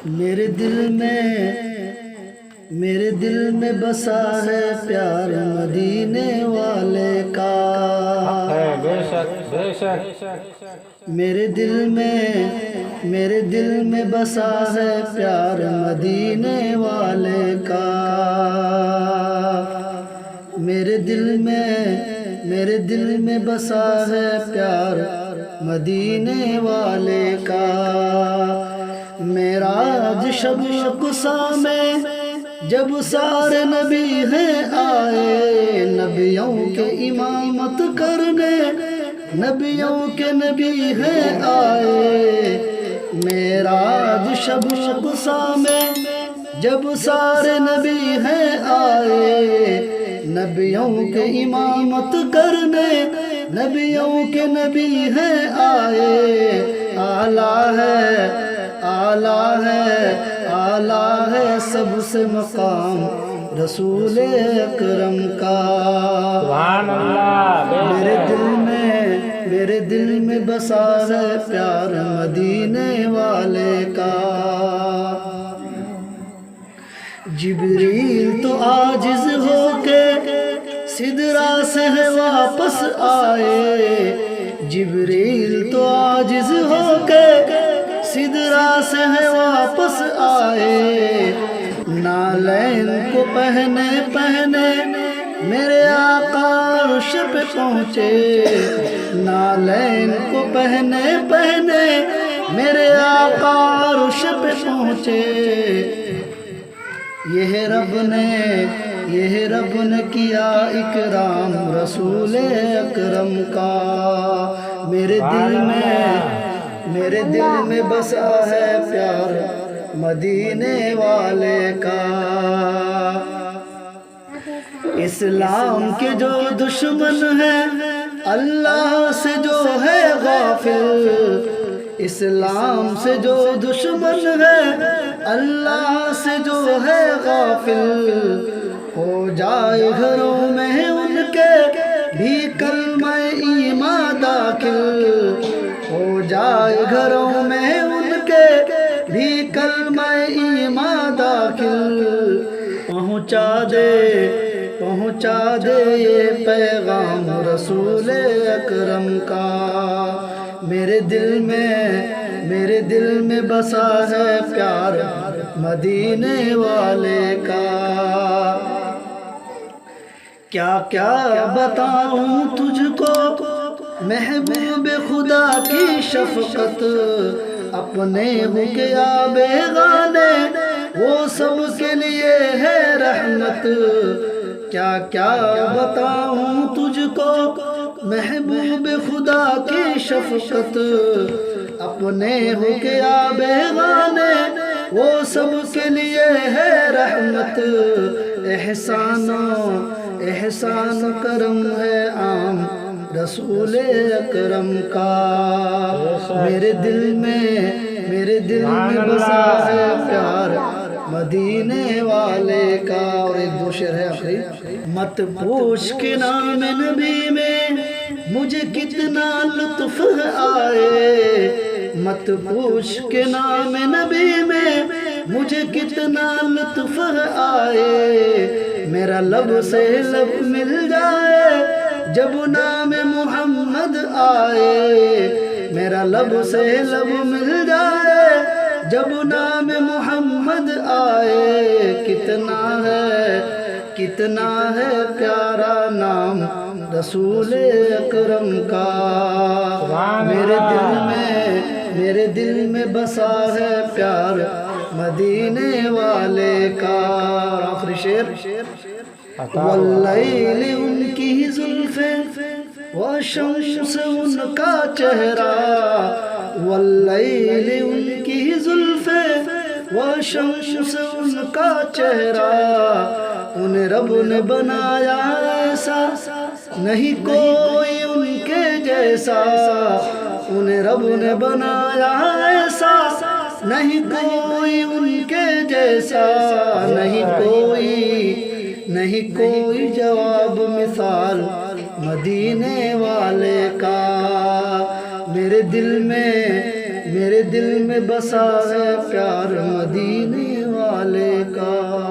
میرے دل میں بسا ہے پیار مدینے والے کا، بے شک بے شک۔ میرے دل میں بسا ہے پیار مدینے والے کا، میرے دل میں بسا ہے پیار مدینے والے کا۔ معراج شب اقصیٰ میں جب سارے نبی ہیں آئے، نبیوں کے امامت کرنے نبیوں کے نبی ہیں آئے۔ معراج شب اقصیٰ میں جب سارے نبی ہیں آئے، نبیوں کے امامت کرنے نبیوں کے نبی ہیں آئے۔ اعلیٰ ہے سب سے مقام رسول اکرم کا، سبحان اللہ۔ میرے دل میں بسا ہے پیار مدینے والے کا۔ جبریل تو عاجز ہو کے سدرا سے واپس آئے، جبریل تو عاجز ہو کے سدرا سے واپس آئے۔ نالین کو پہنے میرے آقا عرش پہ پہنچے، نالین کو پہنے میرے آقا عرش پہ پہنچے۔ یہ رب نے کیا اکرام رسول اکرم کا، میرے دل میں بسا ہے پیار مدینے والے کا۔ اسلام کے جو دشمن ہیں اللہ سے جو ہے غافل، اسلام سے جو دشمن ہے اللہ سے جو ہے غافل، ہو جائے گھروں میں ان کے بھی کلمہ ایمان داخل، ہو جائے گھروں میں ان کے بھی کلمہ ایمان داخل۔ پہنچا دے یہ پیغام رسول اکرم کا، میرے دل میں بسا ہے پیار مدینے والے کا۔ کیا بتاؤں تجھ کو محبوب خدا کی شفقت، اپنے ہو کے بیگانے وہ سب کے لیے ہے رحمت۔ کیا بتاؤں تجھ کو محبوب خدا کی شفقت، اپنے ہو کے بیگانے وہ سب کے لیے ہے رحمت۔ احسان کرم ہے عام رسول اکرم کا، میرے دل میں بسا ہے پیار مدینے والے کا۔ اور ایک دو شعر ہے آخری۔ مت پوچھ کے نام نبی میں مجھے کتنا لطف آئے، مت پوچھ کے نام نبی میں مجھے کتنا لطف آئے۔ میرا لب سے لب مل جائے جب نام محمد آئے، میرا لب سے لب مل جائے جب نام محمد آئے۔ کتنا ہے پیارا نام رسول اکرم کا، میرے دل میں بسا ہے پیار مدینے والے کا۔ آخری شعر۔ واللیل ان کی زلفیں وشمس ان کا چہرہ، واللیل ان کی زلفیں وشمس ان کا چہرہ، انہیں رب نے بنایا ایسا نہیں کوئی ان کے جیسا، انہیں رب نے بنایا ایسا نہیں کوئی ان کے جیسا، نہیں کوئی جواب مثال مدینے والے کا۔ میرے دل میرے دل میں بسا ہے پیار مدینے والے کا۔